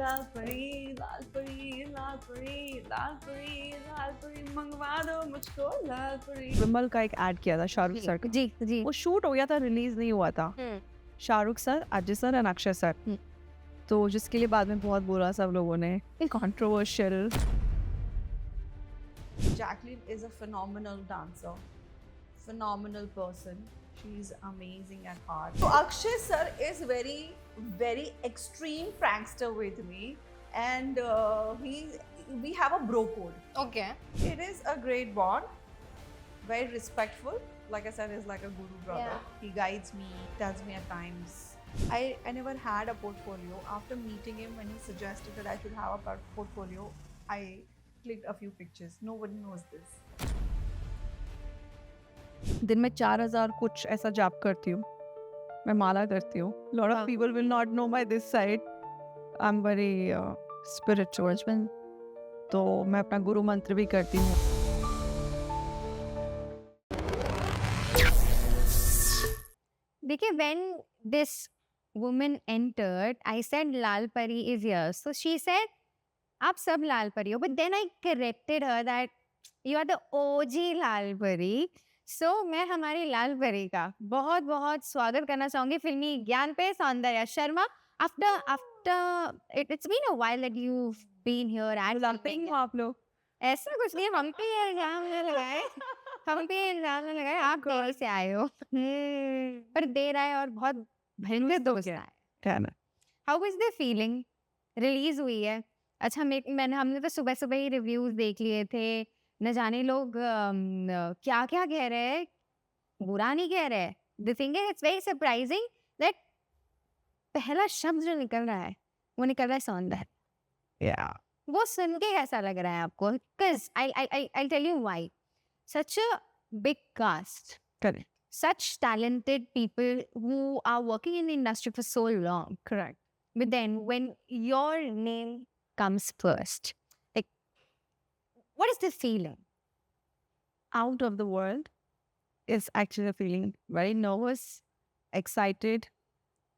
लाल परी लाल परी लाल परी लाल परी लाल परी मंगवा दो मुझको लाल परी। विमल का एक एड किया था शाहरुख सर का। जी जी वो शूट हो गया था, रिलीज नहीं हुआ था। शाहरुख सर, अजय सर और अक्षय सर। तो जिसके लिए बाद में बहुत बोला सब लोगों ने, controversial. Jacqueline is a phenomenal dancer, phenomenal person. She's amazing at heart. So Akshay sir is very extreme prankster with me, and we have a bro code. Okay It is a great bond, very respectful. Like I said, he's like a guru brother. Yeah. He guides me, tells me at times. I never had a portfolio. After meeting him, when he suggested that I should have a portfolio, I clicked a few pictures. Nobody knows this. दिन में 4000 कुछ ऐसा जाप करती हूँ, मैं माला करती हूँ. Lot of people will not know by this side. I'm very spiritual. तो मैं अपना गुरु मंत्र भी करती हूँ. देखिए when this woman entered I said लाल परी is here so she said आप सब लाल परी हो but then I corrected her that you are the OG लाल परी so मैं हमारी लाल परी का बहुत बहुत स्वागत करना चाहूंगी फिल्मी ज्ञान पे Soundarya Sharma after it's been a while that you've been here at बुलाते ही हो आप लोग. ऐसा कुछ नहीं हम पे ये इल्जाम न लगाए हम पे ये इल्जाम न लगाए आप दिल्ली से आए हो पर देर आए और बहुत भयंकर दोस्त आए कहना. How is the feeling release हुई है अच्छा हमने तो सुबह सुबह ही रिव्यूज देख लिए थे न जाने लोग क्या क्या कह रहे हैं बुरा नहीं कह रहे the thing is it's very surprising that पहला शब्द जो निकल रहा है वो निकल रहा है सौंदर्य Yeah. वो सुन के कैसा लग रहा है आपको because I tell you why such a big cast Correct. such talented people who are working in the industry for so long. Correct. But then when your name comes first, like, what is the feeling? Out of the world is actually feeling very nervous, excited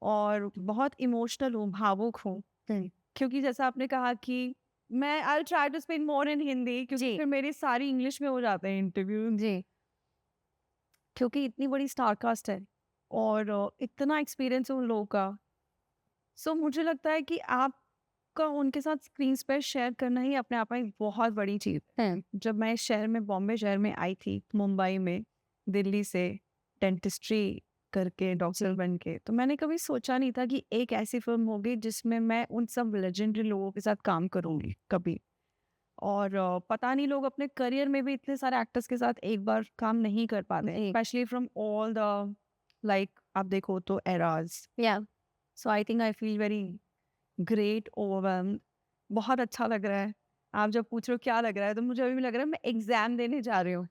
और बहुत emotional हूँ, भावुक हूँ. क्योंकि जैसा आपने कहा कि मैं I'll try to speak more in Hindi क्योंकि जी. फिर मेरी सारी इंग्लिश में हो जाते हैं इंटरव्यू. जी क्योंकि इतनी बड़ी स्टार कास्ट है और इतना एक्सपीरियंस है उन लोगों का. सो मुझे लगता है कि आपका उनके साथ स्क्रीन पे शेयर करना ही अपने आप में एक बहुत बड़ी चीज़ है. जब मैं इस शहर में, बॉम्बे शहर में आई थी, मुंबई में, दिल्ली से डेंटिस्ट्री करके डॉक्टर बन के, तो मैंने कभी सोचा नहीं था कि एक ऐसी फिल्म होगी जिसमें मैं उन सब लेजेंडरी लोगों के साथ काम करूँगी कभी. और पता नहीं लोग अपने करियर में भी इतने सारे एक्टर्स के साथ एक बार काम नहीं कर पाते, specially from all the like आप देखो तो एराज. Yeah so I think I feel very great, overwhelmed. बहुत अच्छा लग रहा है. आप जब पूछ रहे हो क्या लग रहा है तो मुझे अभी भी लग रहा है मैं एग्जाम देने जा रही हूँ.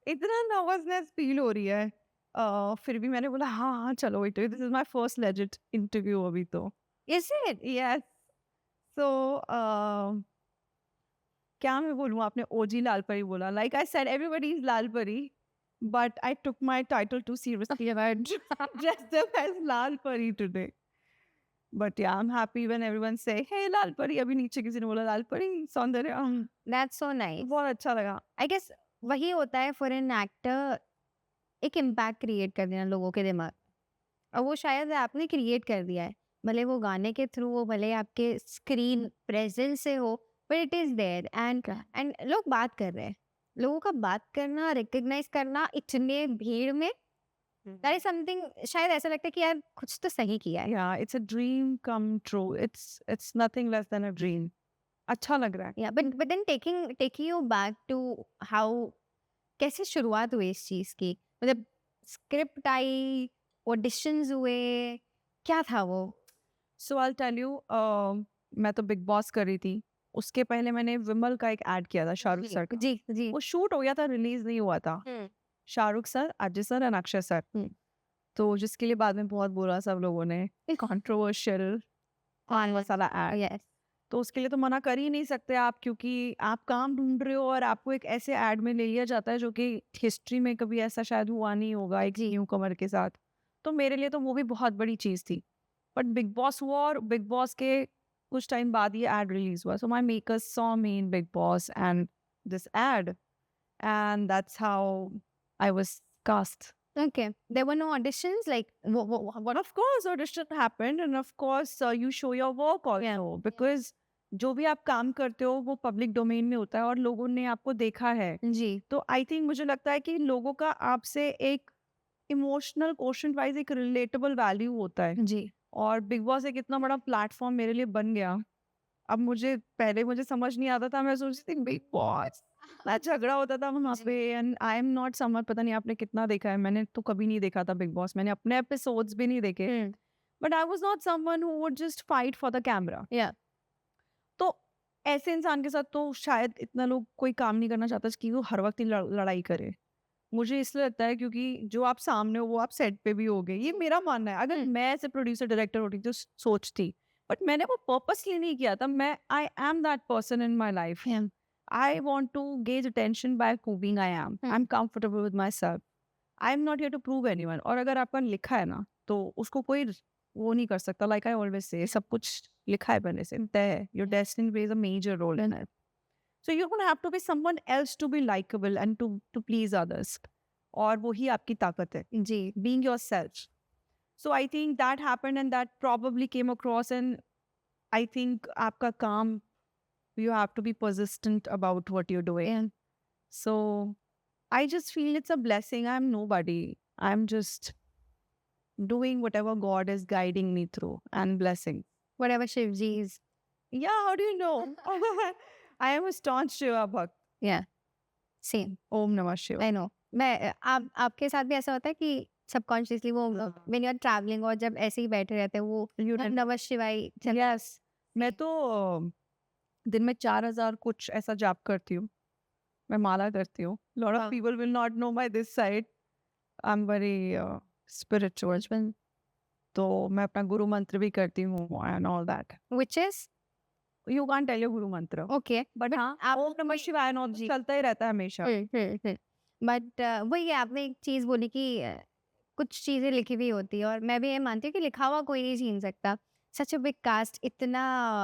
इतना नर्वसनेस फील हो रही है. फिर भी मैंने बोला हाँ हाँ चलो बेटे, this is my first legit interview अभी तो. Is it yes. सो क्या मैं बोलूँ, आपने ओजी लाल परी बोला. Like I said everybody is Lal Pari but I took my title too seriously and I dressed them as Lal Pari today. But yeah I am happy when everyone say hey लाल परी. अभी नीचे किसी ने बोला लाल परी सौंदर्य. दैट्स सो नाइस बहुत अच्छा लगा. आई गेस वही होता है फॉर एन एक्टर एक इम्पैक्ट क्रिएट कर देना लोगों के दिमाग और वो शायद आपने क्रिएट कर दिया है भले वो गाने के थ्रू हो भले आपके स्क्रीन प्रेजेंस से हो but it is there and लोग बात कर रहे हैं लोगों का बात करना रिकग्नाइज करना इतने भीड़ में दैट इज समथिंग शायद ऐसा लगता है कि यार कुछ तो सही किया है या it's a dream come true. It's nothing less than a dream. अच्छा लग रहा है. Yeah but then taking you back to how कैसे शुरुआत हुई इस चीज की मतलब स्क्रिप्ट आई ऑडिशंस हुए क्या था वो सो आई टेल यू, मैं तो बिग बॉस कर रही थी. उसके पहले मैंने विमल का एक एड किया था शाहरुख सर का. जी जी वो शूट हो गया था, रिलीज नहीं हुआ था. शाहरुख सर, अजय सर और अक्षय सर. तो जिसके लिए बाद में बहुत बोला सब लोगों ने, कंट्रोवर्शियल पान मसाला एड. यस तो उसके लिए तो मना कर ही नहीं सकते आप, क्योंकि आप काम ढूंढ रहे हो और आपको एक ऐसे एड में ले लिया जाता है जो कि हिस्ट्री में कभी ऐसा शायद हुआ नहीं होगा एक न्यू कमर के साथ. तो मेरे लिए तो वो भी बहुत बड़ी चीज़ थी. बट बिग बॉस हुआ और बिग बॉस के कुछ टाइम बाद ये एड रिलीज हुआ, so my makers saw me in Bigg Boss and this ad, and that's how I was cast. Okay. There were no auditions? Like, what? Of course, audition happened, and of course, you show your work Yeah. also, because जो भी आप काम करते हो वो public domain में होता है और लोगों ने आपको देखा है. जी. तो आई थिंक मुझे लगता है कि लोगों का आपसे एक इमोशनल क्वेश्चन वाइज एक रिलेटेबल वैल्यू होता है. जी. और बिग बॉस एक इतना बड़ा प्लेटफॉर्म मेरे लिए बन गया. अब मुझे पहले मुझे समझ नहीं आता था, मैं सोचती थी बिग बॉस इतना झगड़ा होता था वहाँ जी. पे. एंड आई एम नॉट समझ, पता नहीं आपने कितना देखा है, मैंने तो कभी नहीं देखा था बिग बॉस, मैंने अपने एपिसोड्स भी नहीं देखे. Hmm. But I was not someone who would just fight for the camera. Yeah. तो ऐसे इंसान के साथ तो शायद इतना लोग कोई काम नहीं करना चाहता कि वो हर वक्त ही लड़ाई करे. मुझे इसलिए लगता है क्योंकि जो आप सामने हो वो आप सेट पे भी होगे, ये मेरा मानना है. अगर हम्म. मैं एज ए प्रोड्यूसर डायरेक्टर होती तो सोचती, बट मैंने वो पर्पसली नहीं किया था. मैं I am that person in my life. Yeah. I want to gauge attention by who being I am. Hmm. I'm comfortable with myself. I'm not here to prove anyone. और अगर आपका लिखा है ना तो उसको कोई वो नहीं कर सकता. Like I always say, सब कुछ लिखा है पहले से, तय है. Your destiny plays a major role in it. So you don't have to be someone else to be likable and to please others. और वही आपकी ताकत है. जी. Being yourself. So I think that happened and that probably came across, and I think आपका काम, you have to be persistent about what you're doing. Yeah. So I just feel it's a blessing. I'm nobody. I'm just doing whatever God is guiding me through and blessing. Whatever Shivji's. Yeah, how do you know? I am a staunch Shiva Bhakt. Yeah. Same. Om Namah Shiva. I know. मैं आपके साथ भी ऐसा होता है कि subconsciously वो when you're traveling और जब ऐसे ही बैठे रहते हैं वो You did. नमः शिवाय Yes. मैं तो दिन में 4000 कुछ ऐसा जाप करती हूँ. मैं माला करती हूँ. Lot of Wow. people will not know by this side. I'm very spiritual. तो मैं अपना गुरु मंत्र भी करती हूँ and all that. which is You can't tell your गुरु मंत्र. okay. But हाँ, आप ओम नमः शिवाय और जी. चलता ही रहता है हमेशा. बट वही है, आपने एक चीज बोली कि कुछ चीजें लिखी हुई होती है और मैं भी ये मानती हूँ कि लिखा हुआ कोई नहीं छीन सकता. सच अ बिग कास्ट, इतना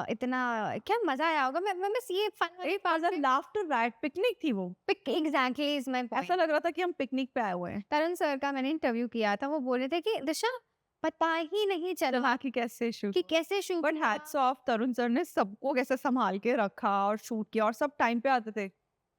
इतना क्या मजा आया होगा. मैं बस ये एक फादर लाफ्टर राइट पिकनिक थी वो. एग्जैक्टली इज माय ऐसा लग रहा था कि हम पिकनिक पे आए हुए हैं. तरुण सर का मैंने इंटरव्यू किया था, वो बोल रहे थे कि दिशा पता ही नहीं चला चला कि कैसे शूट. कि कैसे shoot. But hats off Tarun sir ने सबको कैसे संभाल के रखा और शूट किया और सब टाइम पे आते थे.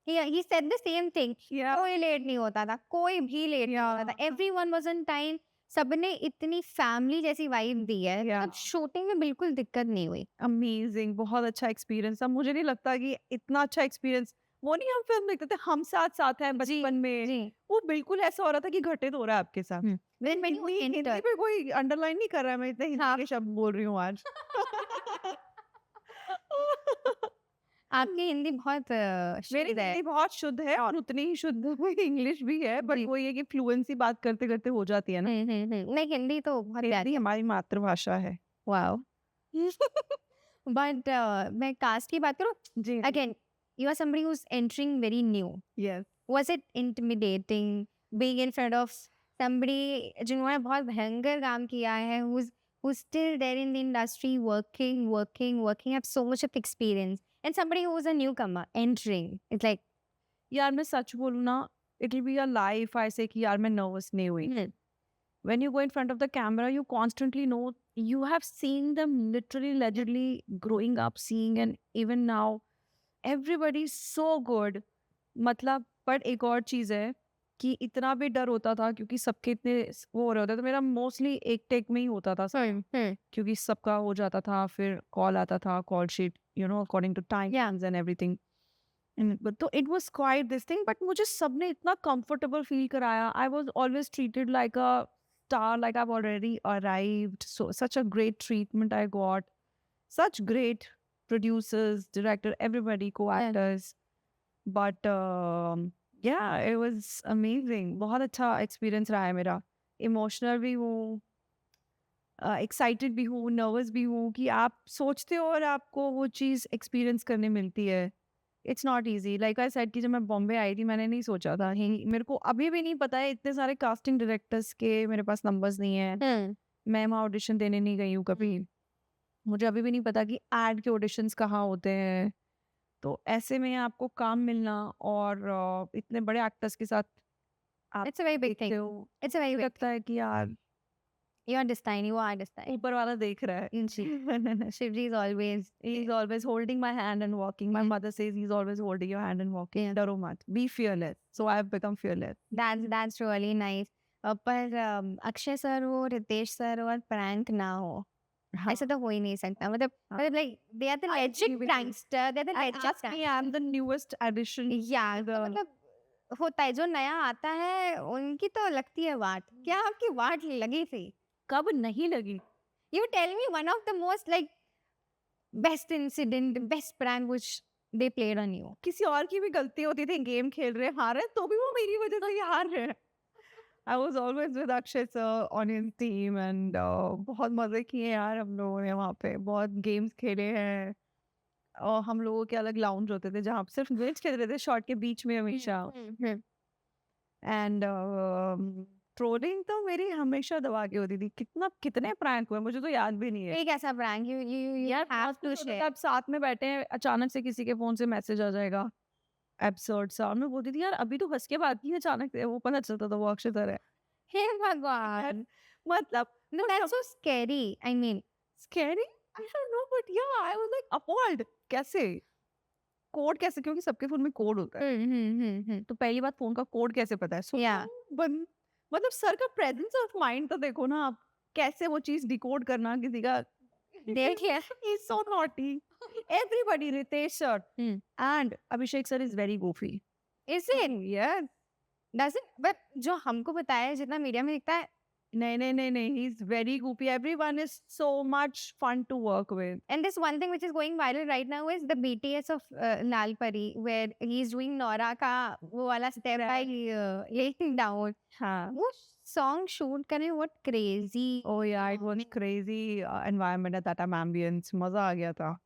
He said the same thing. Yeah. कोई लेट नहीं होता था, कोई भी लेट नहीं होता था. Everyone was on time. सबने इतनी फैमिली जैसी वाइब दी है. Yeah. शूटिंग में बिल्कुल दिक्कत नहीं हुई. अमेजिंग, बहुत अच्छा एक्सपीरियंस था. मुझे नहीं लगता कि इतना अच्छा एक्सपीरियंस, वो नहीं हम फिल्म देखते थे हम साथ साथ हैं बचपन में, जी. वो बिल्कुल ऐसा हो रहा था कि घटित हो रहा है आपके साथ. When you Hindi Hindi enter- पे कोई अंडरलाइन नहीं कर रहा है, मैं इतने हिंदी के शब्द बोल रही हूँ आज. आपकी हिंदी बहुत मेरी शुद्ध है. हिंदी बहुत शुद्ध है और उतनी ही शुद्ध इंग्लिश भी है, बट जी. वो ये कि फ्लुएंसी बात करते करते हो जाती है ना. नहीं, हिंदी तो बहुत प्यारी. हिंदी हमारी मातृभाषा है. वाओ. बट मैं कास्ट की बात करूँ, जी. Again you are somebody who is entering very new. Yes. Was it intimidating being in front of somebody जिन्होंने बहुत भयंकर काम किया है, who's still there in the industry working, have so much of experience, and somebody who is a newcomer entering? It's like यार मैं सच बोलूँ ना, it will be a lie if I say कि यार मैं नर्वस नहीं हुई. When you go in front of the camera, you constantly know, you have seen them literally, allegedly growing up, seeing, and even now, everybody is so good. मतलब पर एक और चीज़ है कि इतना भी डर होता था क्योंकि सबके इतने वो हो रहे होते थे. मेरा मोस्टली एक टेक में ही होता था क्योंकि सबका हो जाता था, फिर कॉल आता था, call sheet according to time and everything. तो it was quite this thing, but मुझे सबने इतना कंफर्टेबल फील कराया. I was always treated like a star, like I've already arrived. So such a great treatment I got. Such great producers, director, everybody, co-actors. But yeah, it was amazing. बहुत अच्छा experience रहा है मेरा. Emotional भी हूँ, excited भी हूँ, nervous भी हूँ कि आप सोचते हो और आपको वो चीज़ experience करने मिलती है. It's not easy. Like I said कि जब मैं बॉम्बे आई थी मैंने नहीं सोचा था, मेरे को अभी भी नहीं पता है, इतने सारे कास्टिंग डायरेक्टर्स के मेरे पास नंबर्स नहीं है. मैं वहाँ ऑडिशन देने नहीं गई हूँ कभी. मुझे अभी भी नहीं पता कि एड के ऑडिशंस कहाँ होते हैं। तो ऐसे में आपको काम मिलना और इतने बड़े एक्टर्स के साथ आप It's a very big देखते thing. हो, It's a very मुझे big लगता thing. है कि यार You understand, you understand. ऊपर वाला देख रहा है। She Shivji is always He's always holding my hand and walking. My Yeah. mother says he's always holding your hand and walking. Yeah. डरो मत, be fearless. So I've become fearless. that's really nice. पर Akshay sir हो, Ritesh sir हो और prank ना हो, हाँ, ऐसा तो हो ही नहीं सकता. मतलब हाँ. मतलब like they are the I agree legit with you. Prankster, they are the And legit ask me, I'm the newest addition. या तो The मतलब होता है जो नया आता है उनकी तो लगती है वाट. क्या आपकी वाट लगी थी? कब नहीं लगी? You tell me one of the most like best incident, best prank which they played on you. किसी और की भी गलती होती थी, गेम खेल रहे हार रहे तो भी वो मेरी वजह से ही हार रहे हैं. I was always with Akshay sir on his team and बहुत मजे किए यार हम लोगों ने वहाँ पे बहुत गेम्स खेले हैं और हम लोगों के अलग लाउंज होते थे जहाँ पे सिर्फ गेम्स खेलते थे शॉर्ट के बीच में हमेशा. एंड ट्रोलिंग तो मेरी हमेशा दबा के होती थी. कितने प्रैंक हुए मुझे तो याद भी नहीं है एक ऐसा prank you यार. have बहुत to कुछ होता share. था, अब साथ में बैठे हैं अचानक से किसी के फोन से मैसेज आ जाएगा एब्सर्ड सा और मैं बोलती थी यार अभी तो हंस के बात की है, अचानक से वो पता चलता था वो अक्षय सर है. हे यार भगवान. मतलब No, that's so scary. I mean, scary I don't know but yeah I was like appalled. कैसे कोड कैसे, क्योंकि सबके फोन में कोड होता है तो पहली बात फोन का कोड कैसे पता है. सो Yeah. मतलब सर का प्रेजेंस ऑफ माइंड तो देखो ना आप, कैसे वो चीज डिकोड करना किसी का. देख लिया. He's so naughty. Everybody, Ritesh sir and Abhishek sir is very goofy. Is it? Yes. Does it? But जो हमको बताया है जितना मीडिया में दिखता है, नहीं. He's very goofy. Everyone is so much fun to work with. and this one thing which is going viral right now is the BTS of Lal Pari, where he's doing Nora का वो वाला step by laying down. हाँ. वो song shoot करने what crazy. Oh yeah, it was crazy environment at that time, ambience. मजा आ गया था.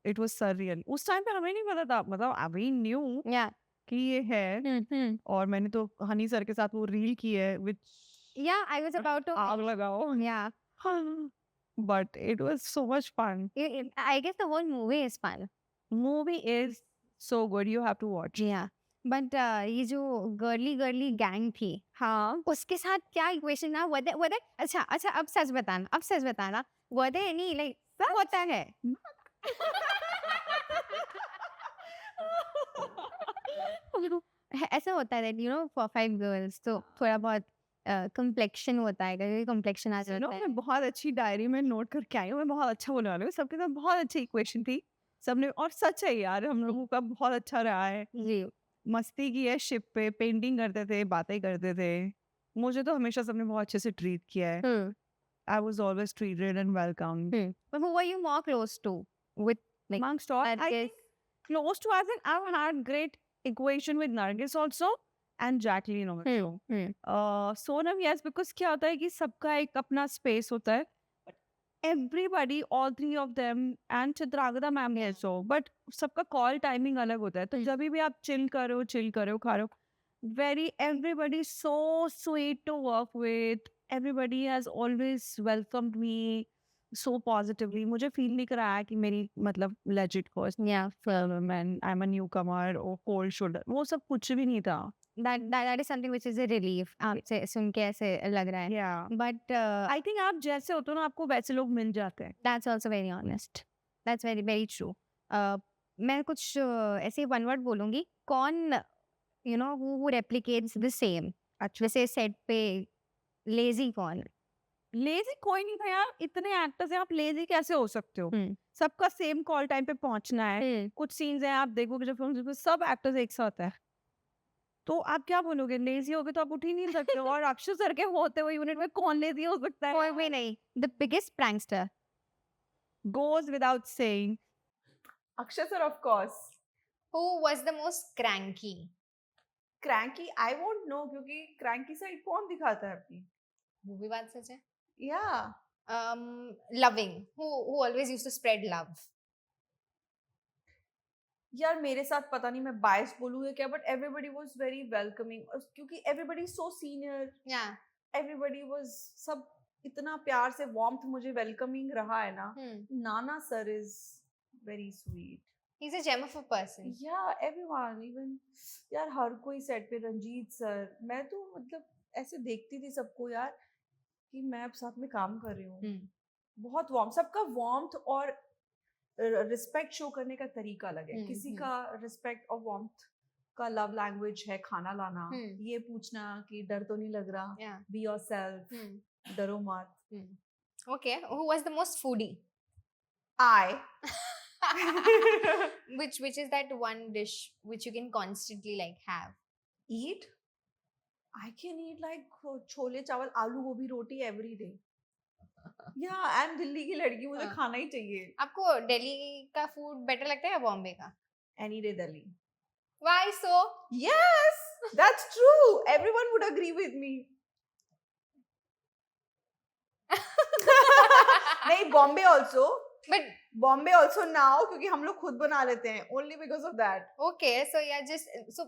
It was surreal. उस टाइम पे हमें नहीं पता था, मतलब अभी knew Yeah. कि ये है. और मैंने तो हनी सर के साथ वो रील की है which Yeah, I was about to. आग लगाओ. Yeah. But it was so much fun. I guess the whole movie is fun. Movie is so good. You have to watch. Yeah. But ये जो girly gang थी, हाँ. उसके साथ क्या equation ना were they अच्छा अब सच बताना were there any like होता है ऐसा होता है that you know for 5 girls तो थोड़ा बहुत complexion होता है, कभी complexion आ You know, जाता है. मैं बहुत अच्छी डायरी में नोट करके आई हूँ. मैं बहुत अच्छा बोलने वाली हूँ. सबके साथ बहुत अच्छी इक्वेशन थी. सबने और सच है यार, हम लोगों का बहुत अच्छा रहा है. जी. मस्ती की है शिप पे, पेंटिंग करते थे, बातें करते थे. मुझे तो हमेशा सबने बहुत अच्छे से ट्रीट किया है. I was always treated and welcomed. But who were you more close to with like Amongst all, I Nargis? think close to us, and I've had great equation with Nargis also and Jacqueline also. Sonam, yes, because क्या होता है कि सबका एक अपना space होता है. But everybody, all three of them and Chitragada ma'am also, but सबका call timing अलग होता है. तो जब भी आप chill करो, खा रहे हो. Everybody is so sweet to work with. Everybody has always welcomed me so positively. मुझे feel नहीं कराया कि मेरी मतलब legit course Yeah. film and I'm a newcomer or cold shoulder. वो सब कुछ भी नहीं था. That is something which is a relief. आपसे सुन के ऐसे लग रहा है. Yeah. But I think आप जैसे होते हो ना आपको वैसे लोग मिल जाते हैं. that's also very honest. That's very true. मैं कुछ ऐसे one word बोलूँगी. कौन you know who replicates the same? अच्छा. जैसे सेट पे lazy कौन? लेजी कोई नहीं था यार. इतने एक्टर्स हैं, आप लेजी कैसे हो सकते हो. सबका सेम कॉल टाइम पे पहुंचना है. कुछ सीन्स हैं आप देखोगे जब फिल्म सब एक्टर्स एक साथ है तो आप क्या बोलोगे. लेजी हो गए तो आप उठ ही नहीं सकते हो. और अक्षय सर के होते हुए यूनिट में कौन लेजी हो सकता है. कोई भी नहीं. The biggest prankster. Goes without saying Akshay sir, of course. Who was the most cranky? Cranky I won't know क्योंकि cranky साइड कौन दिखाता है अपनी. वो भी बात सच है. Yeah. Loving. Who always used to spread love. यार मेरे साथ पता नहीं मैं बायस बोलूँ या क्या, but everybody was very welcoming क्योंकि everybody so senior. Yeah. Everybody was सब इतना प्यार से वार्मथ मुझे वेलकमिंग रहा है ना. Hmm. Nana sir is very sweet. He's a gem of a person. या एवरीवन, इवन यार हर कोई सेट पे, रंजीत सर, मैं तो मतलब ऐसे देखती थी सबको यार कि मैं अब साथ में काम कर रही हूँ. Hmm. बहुत वार्म, सबका वार्मथ और रिस्पेक्ट शो करने का तरीका अलग है. किसी का रिस्पेक्ट और वार्मथ का लव लैंग्वेज है खाना लाना, ये पूछना कि डर तो नहीं लग रहा, Yeah. Be yourself, Hmm. डरो मत. Okay. Who was the most foodie? I Which is that one dish which you can constantly like have? eat. I can eat like chole चावल आलू गोभी रोटी every day. या आई एम दिल्ली की लड़की, मुझे हाँ. खाना ही चाहिए. आपको दिल्ली का फूड बेटर लगता है या बॉम्बे का? Any day Delhi. Why so? Yes, that's true. Everyone would agree with me. नहीं, Bombay also. But Bombay also now क्योंकि हम लोग खुद बना लेते हैं. Only because of that. okay, so yeah, just so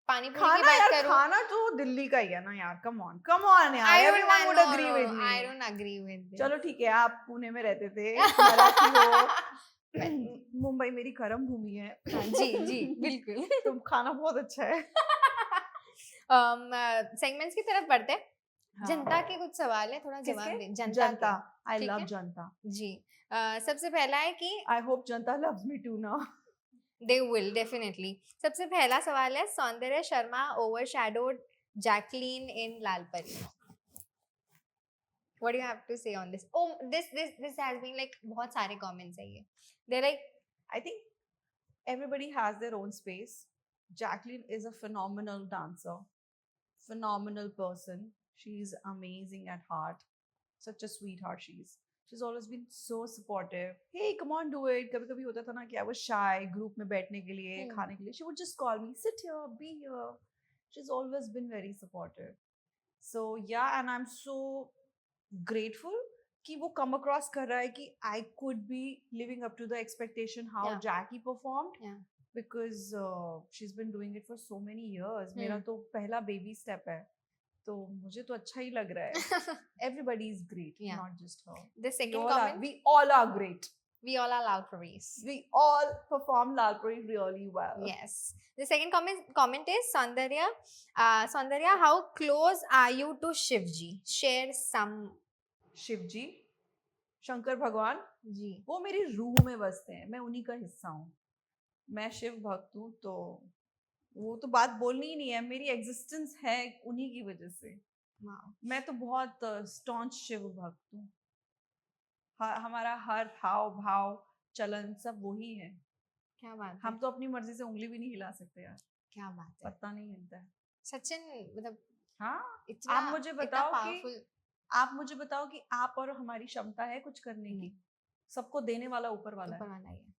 पानी पूरी की खाना बात यार, करूं. खाना तो दिल्ली का ही है ना यार. Come on यार. Everyone would agree with me. I don't agree with this. चलो ठीक है, आप पुणे में रहते थे, मराठी हो. मुंबई मेरी कर्म भूमि है. हाँ, जी बिल्कुल. तुम खाना बहुत अच्छा है. सेगमेंट्स की तरफ बढ़ते हैं. हाँ. जनता के कुछ सवाल है, थोड़ा जवाब किसके? दें. जनता जनता. के. I ठीक love है? जनता. जी. सबसे पहला है कि I hope Janata loves me too now. they will definitely. सबसे पहला सवाल है, सौंदर्य शर्मा overshadowed Jacqueline in लाल परी. What do you have to say on this? Oh, this has been like बहुत सारे comments है ये. They're like, I think everybody has their own space. Jacqueline is a phenomenal dancer, phenomenal person. She's amazing at heart. Such a sweetheart she is. She's always been so supportive. Hey, come on, do it. कभी कभी होता था ना कि I was shy group में बैठने के लिए, खाने के लिए. She would just call me, sit here, be here. She's always been very supportive. So yeah, and I'm so grateful कि वो come across कर रहा है कि I could be living up to the expectation how Yeah. Jackie performed. Yeah. Because she's been doing it for so many years. मेरा तो पहला baby step है, तो मुझे तो अच्छा ही लग रहा है. Everybody is great, Yeah. not just her. the second We comment, all are great. we all are loud praise. We all perform Lalpuri really well. Yes. The second comment is Saundarya. Saundarya, how close are you to Shivji? Share some. Shivji, Shankar भगवान, जी. वो मेरी रूह में बसते हैं. मैं उन्हीं का हिस्सा हूँ. मैं शिव भक्त हूँ, तो वो तो बात बोलनी ही नहीं है. मेरी एग्जिस्टेंस है उन्हीं की वजह से. Wow. मैं तो बहुत स्टॉन्च शिव भक्त हूँ. हमारा हर हाव भाव चलन सब वही है. क्या बात है. हम तो अपनी मर्जी से उंगली भी नहीं हिला सकते यार. क्या बात है. पता नहीं हिलता है. सचिन मतलब हाँ, इतना आप मुझे बताओ कि powerful. आप मुझे बताओ कि आप और हमारी क्षमता है कुछ करने की. सबको देने वाला ऊपर वाला है. ऊपर वाला ही है.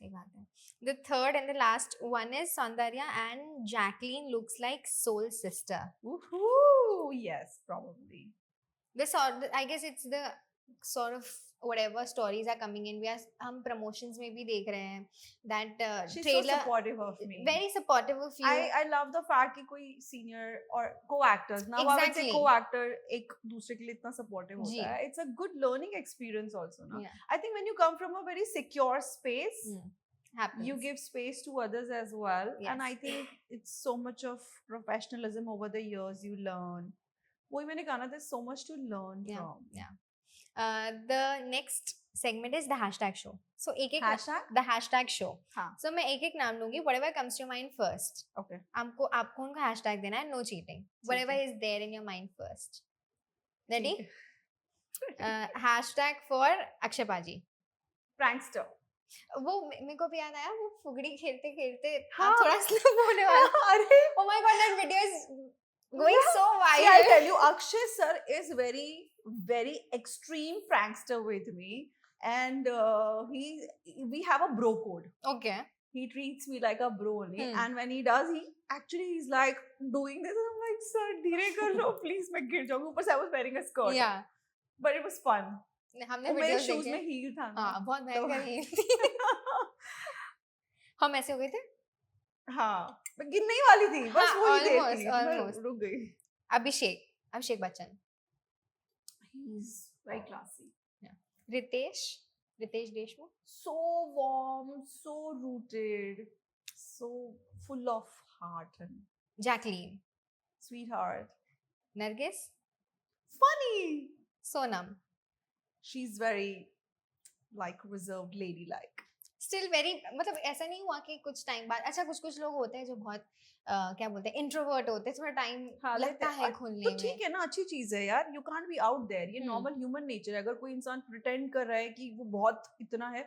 सही बात है. The third and the last one is Saundarya and Jacqueline looks like soul sister. Woohoo! Yes, probably. I guess it's the sort of whatever stories are coming in. हम promotions में भी देख रहे हैं that She's trailer so supportive of me. very supportive of you. I love the fact कि कोई senior or co-actors, now I would say Exactly. co-actor एक दूसरे के लिए इतना supportive जी. होता है. It's a good learning experience also, ना. Yeah. I think when you come from a very secure space, Happens. you give space to others as well. Yes. And I think it's so much of professionalism over the years you learn. वही मैंने कहा ना, there's so much to learn Yeah, from. yeah. The next segment is the hashtag show. So एक Hashtag? the hashtag show. हाँ. So मैं एक नाम लूंगी. Whatever comes to your mind first. Okay. आपको उनका hashtag देना है. No cheating. Whatever is there in your mind first. Ready? Hashtag for Akshay Paji. Prankster. वो मेरे को भी याद आया, वो फुगड़ी खेलते खेलते हाँ. थोड़ा स्लो होने वाला. अरे Oh my god, that video is going so See, viral. I'll tell you, Akshay sir is very extreme prankster with me, and we have a bro code. Okay. He treats me like a bro only, Hmm. and when he does, he's like doing this, and I'm like, sir, धीरे करो, please, मैं गिर जाऊंगी. ऊपर से I was wearing a skirt, Yeah. but it was fun. हमने वो मेरे videos shoes देखे. में heel था ना. हाँ, बहुत तो- भयंकर heel थी. हम ऐसे हो गए थे. हाँ, मैं गिरने ही वाली थी, बस हाँ, वो ही देर almost, थी, मैं almost. रुक गई. Abhishek Bachchan. he's very classy. Ritesh Deshmukh. So warm, so rooted, so full of heart and Jacqueline. sweetheart. Nargis. Funny. Sonam. She's very like reserved, ladylike. Still very मतलब ऐसा नहीं हुआ कि कुछ टाइम बाद अच्छा कुछ लोग होते हैं जो बहुत क्या बोलते हैं इंट्रोवर्ट होते हैं थोड़ा टाइम लगता है खुलने तो में ठीक है ना, अच्छी चीज है यार. You can't be out there. ये नॉर्मल ह्यूमन नेचर है. अगर कोई इंसान प्रिटेंड कर रहा है कि वो बहुत इतना है,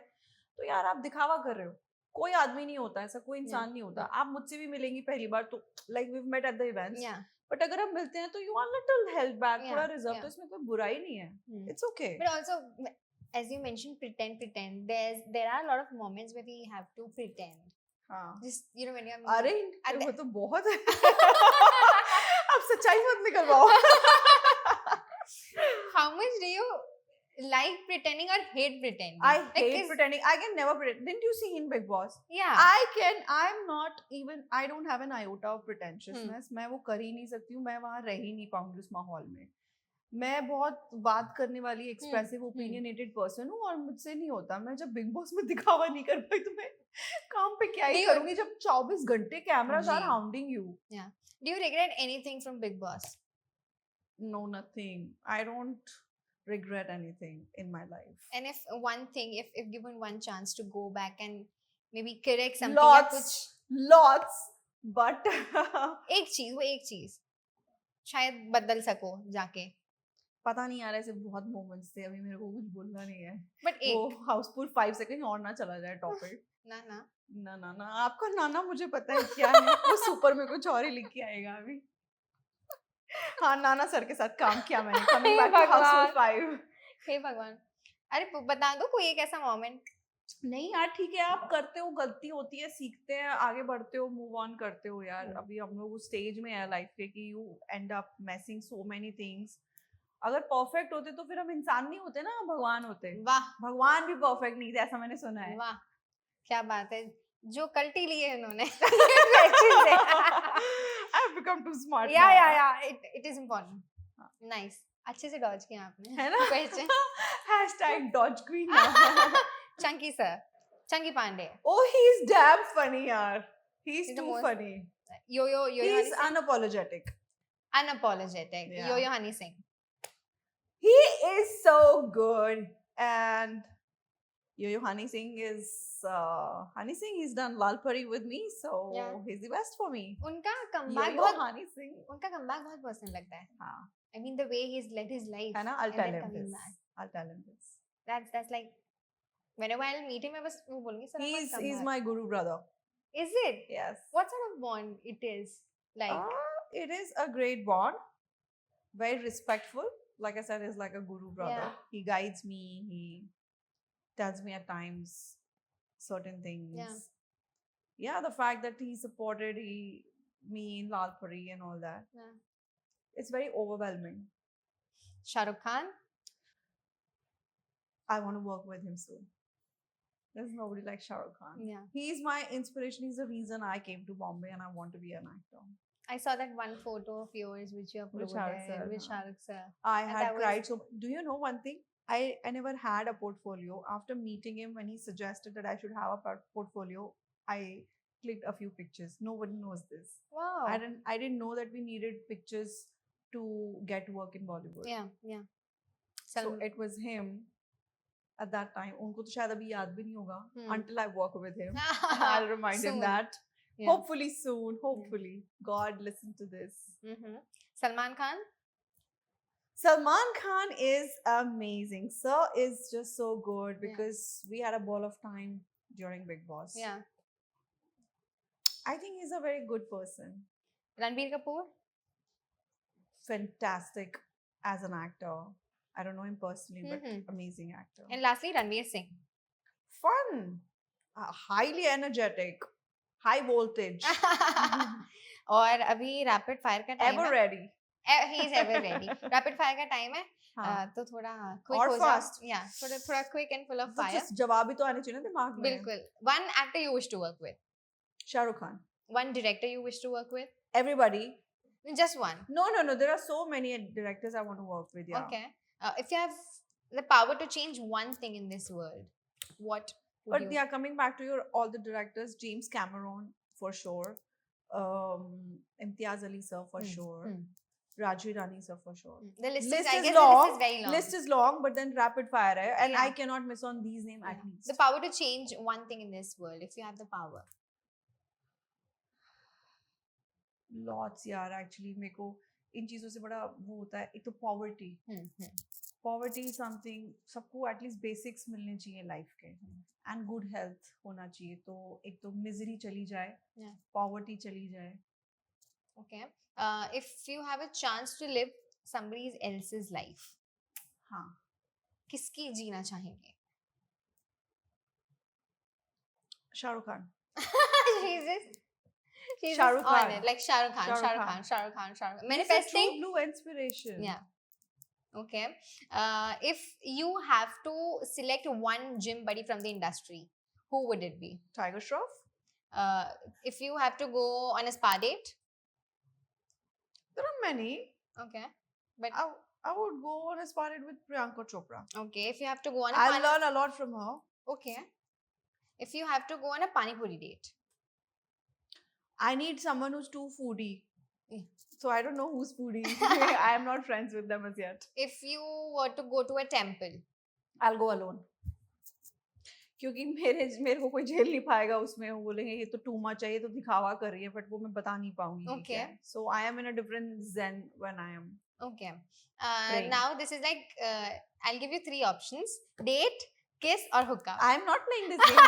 तो यार आप दिखावा कर रहे हो. कोई आदमी नहीं होता ऐसा, कोई इंसान नहीं होता. आप मुझसे भी मिलेंगी पहली बार तो like we met at the events, but अगर हम मिलते हैं तो you are little held back, थोड़ा रिजर्व. तो इसमें कोई बुराई नहीं है. It's okay. But also as you mentioned pretend there are a lot of moments where we have to pretend. हाँ. Just you know when you're अरे वो तो बहुत है. अब सच्चाई मत निकलवाओ. how much do you like pretending or hate pretending? I hate pretending. I can never pretend. Didn't you see in Big Boss? Yeah. I'm not even, I don't have an iota of pretentiousness. मैं वो कर ही नहीं सकती हूँ. मैं वहाँ रह ही नहीं पाऊंगी उस माहौल में. मैं बहुत बात करने वाली एक्सप्रेसिव ओपिनियनेटेड पर्सन हूँ और मुझसे नहीं होता. मैं जब बिग बॉस में दिखावा नहीं कर पाई तो मैं काम पे क्या ही करूंगी जब 24 घंटे cameras are hounding you. Yeah. Do you regret anything from Big Boss? No, nothing. I don't regret anything in my life. And if one thing, if given one chance to go back and maybe correct something, lots, but एक चीज शायद बदल सको जाके. पता नहीं यार, ऐसे बहुत मोमेंट्स थे. अभी मेरे को कुछ बोलना नहीं है. बट वो हाउसफुल 5 सेकंड और ना चला जाए टॉपिक. ना आपका नाना मुझे पता है क्या है. वो सुपर में कुछ और ही लिख के आएगा अभी. हाँ, नाना सर के साथ काम किया मैंने. Coming back to Housefull 5. हे भगवान. अरे बता दो कोई एक ऐसा मोमेंट. नहीं यार ठीक है, आप करते हो, गलती होती है, सीखते हैं, आगे बढ़ते हो, मूव ऑन करते हो यार. अभी हम लोग उस स्टेज में है लाइफ के कि you end up messing so many things. अगर परफेक्ट होते तो फिर हम इंसान नहीं होते ना, भगवान होते. वाह. भगवान भी परफेक्ट नहीं थे ऐसा मैंने सुना है. वाह क्या बात है. जो कल्टी लिए उन्होंने. I've become too smart. Yeah. It is important. Nice. अच्छे से डॉज किया आपने. है ना? Question. #dodge queen. Chunky sir. Chunky Pandey. Oh, he's damn funny yaar. He's He's the too most- funny. Yo-Yo He's unapologetic. unapologetic. Yeah. Yo-Yo Honey Singh. He is so good. And Yo-Yo Honey Singh is he's done Lal Pari with me, so Yeah. he's the best for me. उनका comeback Yo-Yo Honey Singh. उनका comeback बहुत पसंद लगता है. हाँ. I mean the way he's led his life. है ना? I'll and tell then him coming this. back. I'll tell him this. That's like whenever I'll meet him, I was वो बोलूँगी sir. He's my guru brother. Is it? Yes. What sort of bond it is like? It is a great bond. Very respectful. Like I said, he's like a guru brother. Yeah. He guides me. He tells me at times certain things. Yeah. Yeah, the fact that he supported me in Lal Pari and all that. Yeah. It's very overwhelming. Shah Rukh Khan. I want to work with him soon. There's nobody like Shah Rukh Khan. Yeah. He's my inspiration. He's the reason I came to Bombay and I want to be an actor. I saw that one photo of yours which you With Shah Rukh uploaded sir, with huh? Shah Rukh sir. I And had that cried. So, do you know one thing? I never had a portfolio. After meeting him, when he suggested that I should have a portfolio, I clicked a few pictures. Nobody knows this. Wow. I didn't know that we needed pictures to get work in Bollywood. Yeah. So it was him at that time. उनको तो शायद अभी याद भी नहीं होगा. Until I work with him, I'll remind him Soon. that. Yeah. Hopefully soon. Hopefully, God listen to this. Salman Khan. Salman Khan is amazing. Sir is just so good because we had a ball of time during Big Boss. Yeah. I think he's a very good person. Ranbir Kapoor. Fantastic as an actor. I don't know him personally, but amazing actor. And lastly, Ranveer Singh. Fun. Highly energetic. High voltage. और अभी rapid fire का time Ever है. ready. He is ever ready. Rapid fire का time है. हाँ. तो थोड़ा quick और हो जाओ. fast. Yeah. थोड़ा क्विक एंड फुल ऑफ तो फायर. just जवाब ही तो आने चाहिए ना दिमाग में. बिल्कुल. One actor you wish to work with. Shah Rukh Khan. One director you wish to work with. Everybody. Just one. No. There are so many directors I want to work with. Yeah. Okay. If you have the power to change one thing in this world, what would But you? yeah, coming back to your all the directors, James Cameron for sure, Imtiaz Ali sir for sure, Raju Rani sir for sure. The list, List I is guess the long. list is very long. List is long, but then rapid fire hai, and I Yeah. cannot miss on these names at Yeah. least. The power to change one thing in this world, if you have the power. Lots यार actually मेरे को इन चीजों से बड़ा वो होता है. एक तो poverty. Poverty is something सबको at least basics मिलने चाहिए life के, and good health होना चाहिए. तो एक तो misery चली जाए, Yeah. poverty चली जाए. Okay. If you have a chance to live somebody else's life, हाँ. किसकी जीना चाहेंगे? Shahrukh Khan. She's Shah Rukh just on Khan. it, like Shah Rukh Khan, Shah Shah Rukh Rukh Khan. Khan, Shah Rukh Khan, Shah Rukh Khan. He's a Manifesting. true blue inspiration. Yeah. Okay. If you have to select one gym buddy from the industry, who would it be? Tiger Shroff. If you have to go on a spa date, There are many. okay. But I would go on a spa date with Priyanka Chopra. okay, if you have to go on a I'll learn a lot from her. okay. If you have to go on a pani puri date, I need someone who's too foodie. Yeah. So I don't know who's foodie. I am not friends with them as yet. if you were to go to a temple, I'll go alone. क्योंकि मेरे को कोई झेल नहीं पाएगा उसमें. वो बोलेंगे ये तो too much है, ये तो दिखावा कर रही है, but वो मैं बता नहीं पाऊंगी. कि क्या Okay. है. So I am in a different zen when I am. okay. Praying. Now this is like I'll give you 3 options: date, kiss, or hookah. I am not playing this game.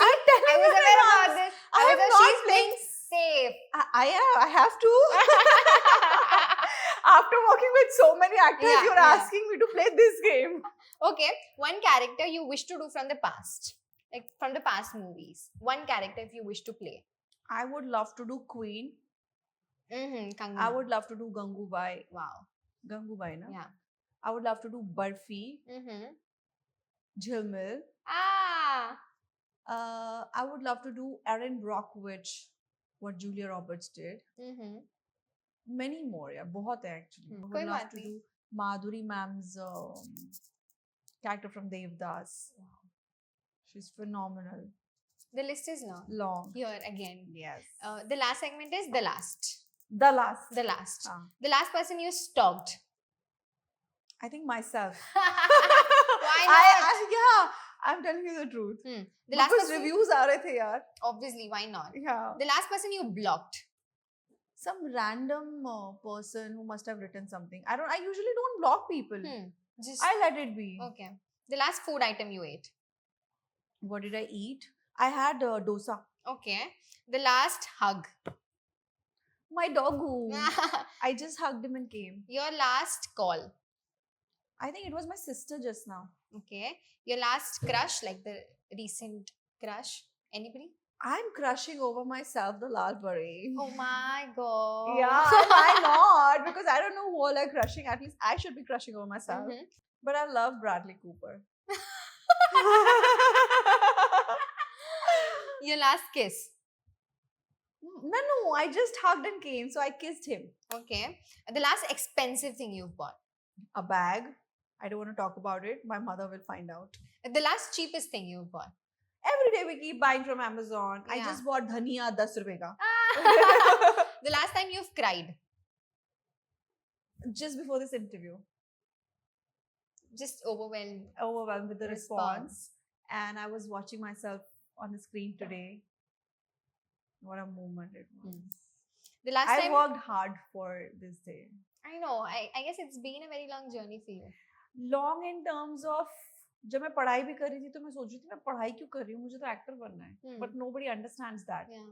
I'm telling I you was in aware advance. about this. I am not She's playing playing- safe. I have to. After working with so many actors, Yeah, you're yeah. asking me to play this game. Okay, one character you wish to do from the past, like from the past movies. One character if you wish to play. I would love to do Queen. Kangana. I would love to do Gangubai. Wow. Gangubai, na? Yeah. I would love to do Barfi, Jhilmil. Ah. I would love to do Erin Brockovich, what Julia Roberts did. Many more, yeah, बहुत है actually. I कोई would love बात to नहीं. do Madhuri ma'am's character from Devdas. She's phenomenal. The list is long. Long. Here again. Yes. The last segment is the last. The last. The last. Ah. The last person you stalked. I think myself. Why not? Yeah, I'm telling you the truth. The last Because person. reviews आ रहे थे यार. Obviously, why not? Yeah. The last person you blocked. Some random person who must have written something. I usually don't block people. Just I let it be. okay. The last food item you ate. What did I eat? I had dosa. Okay. The last hug. My doggo. I just hugged him and came. Your last call. I think it was my sister just now. Okay. Your last crush, like the recent crush. Anybody? I'm crushing over myself, the Lal Parade. Oh my god. Yeah, why not? Because I don't know who all are crushing. At least I should be crushing over myself. But I love Bradley Cooper. Your last kiss. No, I just hugged and came, so I kissed him. Okay. The last expensive thing you've bought. A bag. I don't want to talk about it. My mother will find out. The last cheapest thing you've bought. Every day we keep buying from Amazon. I Yeah. just bought dhania 10 rupees ka. The last time you've cried. Just before this interview. Just overwhelmed. Overwhelmed with the Response. response. And I was watching myself on the screen today. What a moment it was. The last I time. worked hard for this day. I know. I guess it's been a very long journey for you. Long in terms of जब मैं पढ़ाई भी कर रही थी तो मैं सोच रही थी मैं पढ़ाई क्यों कर रही हूँ, मुझे तो एक्टर बनना है. But nobody understands that. Yeah.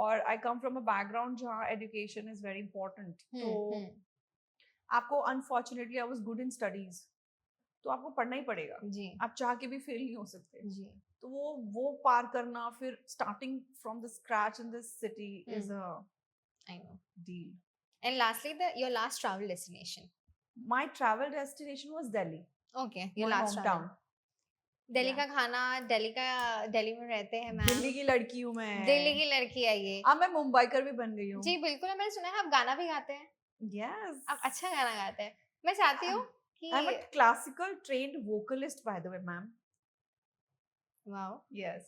और I come from a background जहाँ education is very important. तो आपको unfortunately I was good in studies. तो आपको पढ़ना ही पड़ेगा. जी. आप चाह के भी फेल नहीं हो सकते. जी. तो वो पार करना फिर starting from the scratch in this city is a I know. deal. And lastly, your last travel destination. My travel destination was Delhi. Okay. Your My last hometown. travel. Delhi का खाना, दिल्ली में रहते हैं मैम. दिल्ली की लड़की हूँ मैं. दिल्ली की लड़की है ये. अब मैं मुंबईकर भी बन गई हूँ. जी बिल्कुल. मैंने सुना है आप गाना भी गाते हैं. Yes. आप अच्छा गाना गाते हैं. मैं चाहती हूँ I'm a कि classical trained vocalist, by the way, ma'am. Wow Yes.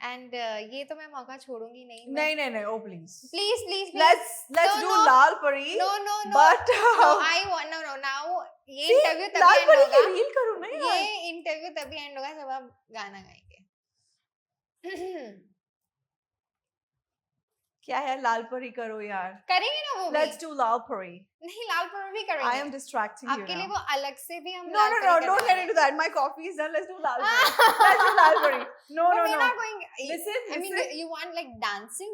And ये तो मैं मौका छोड़ूंगी नहीं नहीं, oh please. Please please Let's No, do no. Lal Pari. No no no But no I want no no now ये see, interview तभी Lal and Pari होगा की reel करो ना यार. ये इंटरव्यू तभी एंड होगा जब आप गाना गाएंगे क्या है लाल परी करो यार. करेंगे ना वो भी Let's do Lal Pari. नहीं लाल पर भी I करेंगे am distracting you आपके लिए now. वो अलग से भी हम No, लाल no, परी no, करवा don't get रहे into that. My coffee is done. Let's do Lal Pari. Let's do Lal Pari. No, But no, we're no. not going Listen, I mean listen. you want like dancing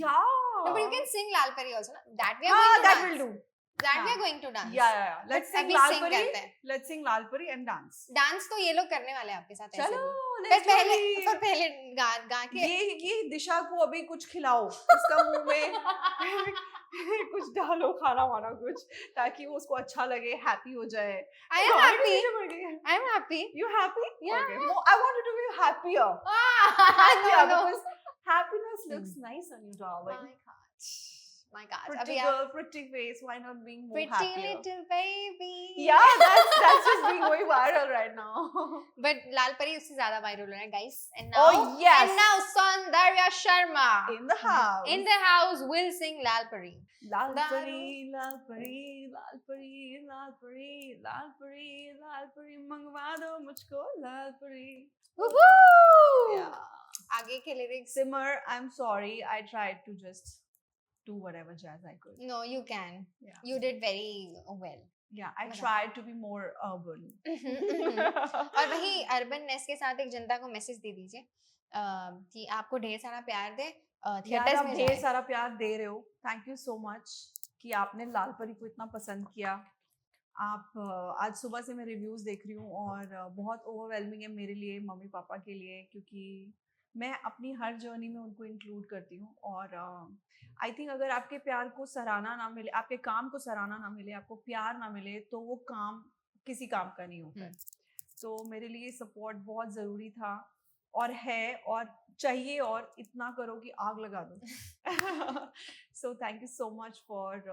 Yeah. no but you can sing लाल परी also na that we are Ah, going to that dance will do. that we हाँ. are going to dance Yeah. Let's But sing अभी Lal sing Pari. करते हैं Let's sing Lal Pari and dance. Dance तो ये लोग करने वाले हैं आपके साथ ऐसे चलो, भी let's पर पहले do पर it. पहले गा गा के ये दिशा को अभी कुछ खिलाओ. इसका मुंह में कुछ डालो खाना वाना कुछ ताकि वो उसको अच्छा लगे हैप्पी हो जाए. I am गाने happy पीछे पड़ गई है. I am happy You happy? Yeah. Okay. No, I want you to be happier. no no Because happiness looks nice on you, darling. my god Pretty अभी girl, आप pretty face. Why not being more pretty happier? little baby Yeah, that's just being going viral right now. but लाल परी उससे ज्यादा viral हो रहा है guys and now Oh yes. and now Saundarya Sharma In the house. in the house will sing लाल परी Lal Daru. Pari, Lal Pari, Lal Pari, Lal Pari, Lal Pari, Lal Pari, मंगवा दो मुझको Lal Pari. Woohoo! Yeah. आगे के lyrics Simmer, I'm sorry. I tried to just do whatever jazz I could. no you can Yeah. you did very well Yeah, I मतलब- tried to be more urban. और वही अर्बननेस के साथ एक जनता को message दे दीजिए कि आपको ढेर सारा प्यार दे यार थिएटर्स आप में ढेर जाए सारा प्यार दे रहे हो. थैंक यू सो मच कि आपने लाल परी को इतना पसंद किया. आप आज सुबह से मैं रिव्यूज देख रही हूँ और बहुत ओवरवेलमिंग है मेरे लिए, मम्मी पापा के लिए, क्योंकि मैं अपनी हर जर्नी में उनको इंक्लूड करती हूँ. और आई थिंक अगर आपके प्यार को सराहना ना मिले, आपके काम को सराहना ना मिले, आपको प्यार ना मिले, तो वो काम किसी काम का नहीं होता है. तो मेरे लिए सपोर्ट बहुत ज़रूरी था और है और चाहिए, और इतना करो कि आग लगा दो. So thank you so much for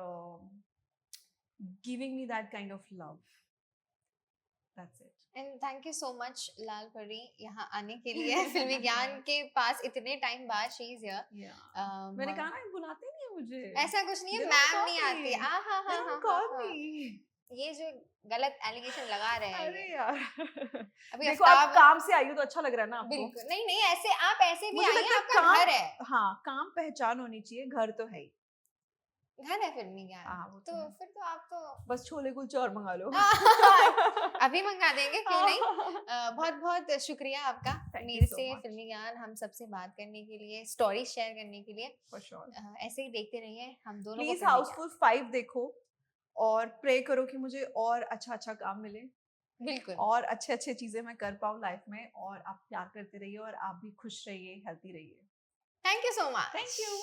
giving me that kind of love. That's it. And thank you so much Lal Pari यहाँ आने के लिए फिल्मी ज्ञान के पास इतने टाइम बाद शी इज हियर मैंने कहा ना, बुलाते नहीं है मुझे. ऐसा कुछ नहीं है They don't मैम call नहीं me. आती They don't call me. ये जो गलत एलिगेशन लगा रहे हैं अरे ये। यार, अभी देखो आप आफ्ताब काम से आई हो तो अच्छा लग रहा है ना आपको. बिल्कुल नहीं नहीं ऐसे आप ऐसे भी मुझे आइए लगता है आपका काम- घर है हाँ, काम पहचान होनी चाहिए, घर तो है ही. घर है फिल्मी ज्ञान हाँ, वो तो तो है. फिर तो आप तो बस छोले कुलचे और मंगा लो. अभी मंगा देंगे क्यों नहीं बहुत बहुत शुक्रिया आपका Thank you मेरे so से much. फिल्मी ज्ञान हम सबसे बात करने के लिए, स्टोरी शेयर करने के लिए. For sure. ऐसे ही देखते रहिए हम दोनों को प्लीज फिल्मी हाउसफुल 5 देखो और प्रे करो कि मुझे और अच्छा काम मिले ज्ञान। बिल्कुल और अच्छे चीजें मैं कर पाऊँ लाइफ में, और आप प्यार करते रहिए और आप भी खुश रहिए, हेल्थी रहिए. Thank you so much thank you.